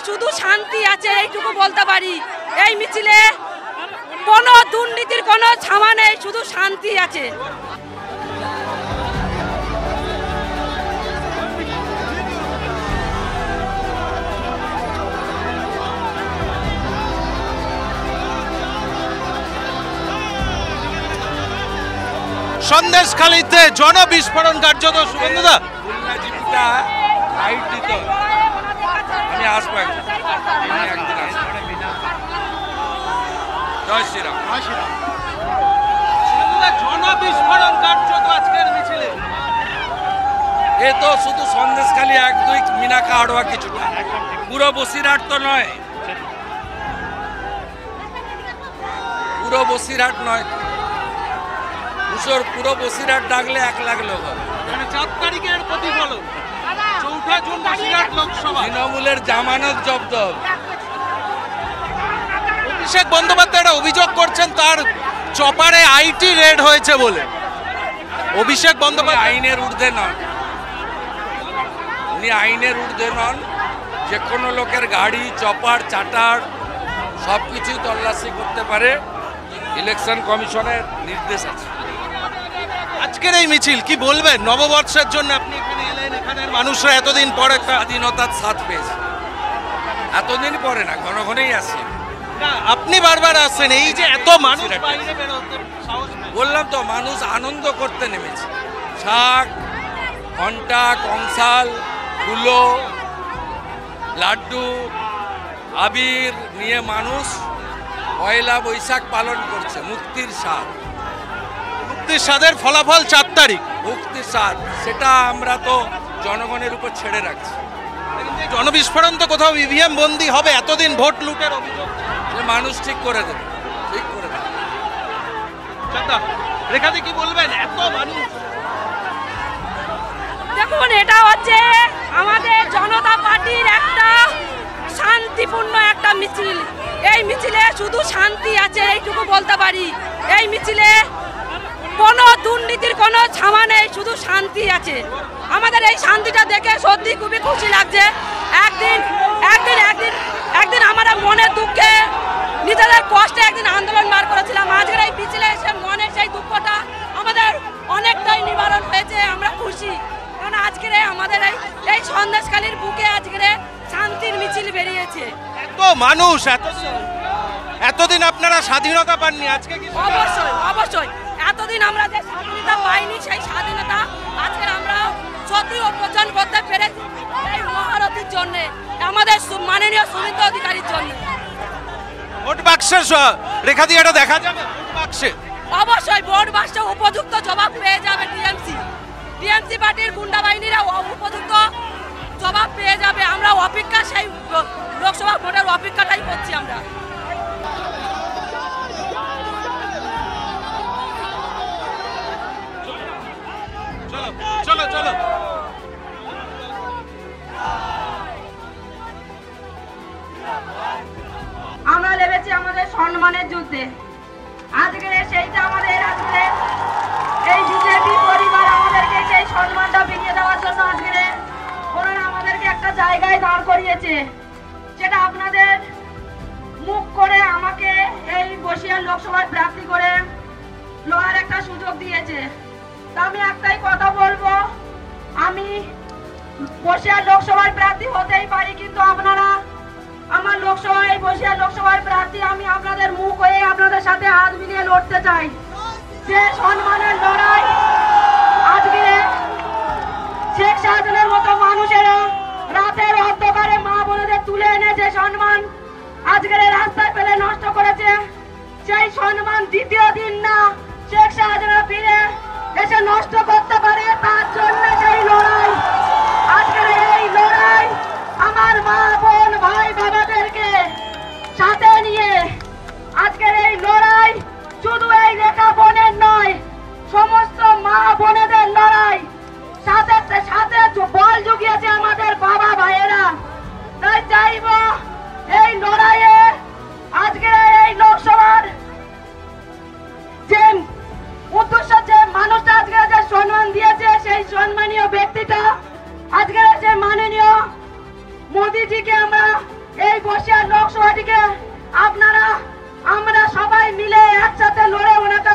শুধু শান্তি আছে এইটুকু বলতে পারি। এই মিছিলে কোনো দুর্নীতির কোনো ছামা নেই, শুধু শান্তি আছে। সন্দেশখালীতে জনবিস্ফোরণ কার্যত। সুগন্ধদা, আমি আসবো একদিন জয় শ্রীরাম। জনবিস্ফোরণ কার্যত আজকের মিছিলে। এ তো শুধু সন্দেশখালী 1-2 মিনাকা হাড়োয়া কিছুটা, পুরো বসিরহাট তো নয়, পুরো বসিরহাট নয়, পুরো বসিরহাট ডাকলে 1 লাখ লোক হবে। 4 তারিখের প্রতিফলন 4 জুন বসিরহাট লোকসভা। তৃণমূলের জামানত জব্দ হবে। অভিষেক বন্দ্যোপাধ্যায় অভিযোগ করছেন তার চপারে আইটি রেড হয়েছে বলে। অভিষেক বন্দ্যোপাধ্যায় আইনের ঊর্ধ্বে নন, উনি আইনের ঊর্ধ্বে নন। যে কোনো লোকের গাড়ি, চপার, চাটার সব কিছুই তল্লাশি করতে পারে, ইলেকশন কমিশনের নির্দেশ আছে। আজকের এই মিছিল কি বলবেন? নববর্ষের জন্য আপনি এখানে এলেন, এখানের মানুষরা এতদিন পর একটা স্বাধীনতার স্বাদ পেয়েছে। এতদিন পরে না, ঘন ঘনেই আসে। না, আপনি বারবার আসছেন, এই যে এত মানুষ বাইরে বেরোতে সাহস নেই। বললাম তো, মানুষ আনন্দ করতে নেমেছে। শাক, ঘন্টা, কংসাল, কুলো, লাড্ডু, আবির নিয়ে মানুষ পয়লা বৈশাখ পালন করছে। মুক্তির স্বাদ, মুক্তির স্বাদের ফলাফল 4 তারিখ। মুক্তির স্বাদ সেটা আমরা তো জনগণের উপর ছেড়ে রাখছি। জনবিস্ফোরণ তো কোথাও ইভিএম বন্দী হবে, এতদিন ভোট লুটের অভিযোগ মানুষ ঠিক করে দেবে, ঠিক করে দেবে। রেখাদি কি বলবেন? এত মানুষ, দেখুন এটা হচ্ছে আমাদের জনতা পার্টির একটা শান্তিপূর্ণ একটা মিছিল। এই মিছিলে শুধু শান্তি আছে এইটুকু বলতে পারি। এই মিছিলে কোনো দুর্নীতির কোনো ছামা নেই, শুধু শান্তি আছে। আমাদের এই শান্তিটা দেখে সত্যি খুবই খুশি লাগছে। একদিন আমরা মনের দুঃখে নিজেদের কষ্টে একদিন আন্দোলন বার করেছিলাম। আজকের এই মিছিলে এসে মনের সেই দুঃখটা আমাদের অনেকটাই নিবারণ হয়েছে। আমরা খুশি, কারণ আজকের আমাদের এই সন্দেশখালীর বুকে আজকের শান্তির মিছিল বেরিয়েছে। এত মানুষ, এতদিন আপনারা স্বাধীনতা পাননি, আজকে কি? অবশ্যই অবশ্যই, এতদিন আমরা যে স্বাধীনতা পাইনি, সেই স্বাধীনতা আজকে আমরা সত্যি অর্জন করতে পেরেছি এই মহারথীর জন্য, আমাদের মাননীয় সুমিত্রা অধিকারীর জন্য। ভোট বাক্সের রেখা দিয়ে এটা দেখা যাবে ভোট বাক্সে? অবশ্যই ভোট বাক্সে উপযুক্ত জবাব পেয়ে যাবে টিএমসি পার্টির গুন্ডা বাহিনীরা উপযুক্ত জবাব পেয়ে যাবে। আমরা অপেক্ষা, সেই লোকসভা ভোটের অপেক্ষাটাই করছি আমরা। চলো চলো, আমরা লেগেছি আমাদের সম্মানের যুদ্ধে। আজকে সেইটা আমাদের, আজকে এই বিজেপি পরিবার আমাদেরকে সেই সম্মানটা ফিরিয়ে দেওয়ার জন্য আজকে ওনারা আমাদেরকে একটা জায়গায় দাঁড় করিয়েছে। সেটা আপনাদের মুখ করে আমাকে এই বসিরহাট লোকসভায় প্রার্থী করে লড়ার একটা সুযোগ দিয়েছে। তা আমি একটাই কথা বলবো, আমি বসিরহাট লোকসভায় প্রার্থী হতেই পারি, কিন্তু আপনারা আমার লোকসভায়, বসিরহাট লোকসভার প্রার্থী, আমি আপনাদের মুখ হয়ে আপনাদের সাথে হাত মিলিয়ে লড়তে চাই। যে সম্মানের লড়াই আজকে শেখ শাহজাহানের মতো মানুষেরা রাতের অন্ধকারে মা বোনেদের তুলে এনে যে সম্মান আজকের রাস্তায় ফেলে নষ্ট করেছে, সেই সম্মান দ্বিতীয় দিন না শেখ শাহজাহান ফিরে এসে নষ্ট করতে পারে, তার জন্য সেই লড়াই। আজকের এই লড়াই আমার মা বোন ভাই বাবাদেরকে সাথে নিয়ে, আজকের এই লড়াই শুধু এই রেখা বোনের নয়, সমস্ত মা বোনেদের লড়াই। সাথে সাথে বল জুগিয়েছে আমাদের বাবা ভাইয়েরা। তাই চাইব এই লড়াইয়ে আজকে এই লোকসভার যে উদ্দেশ্য, যে মানুষটা আজকে যে সম্মান দিয়েছে, সেই সম্মানীয় ব্যক্তিটা আজকে যে মাননীয় মোদিজিকে আমরা এই বসিরহাট লোকসভাটিকে আপনারা আমরা সবাই মিলে একসাথে লড়ে ওনাকে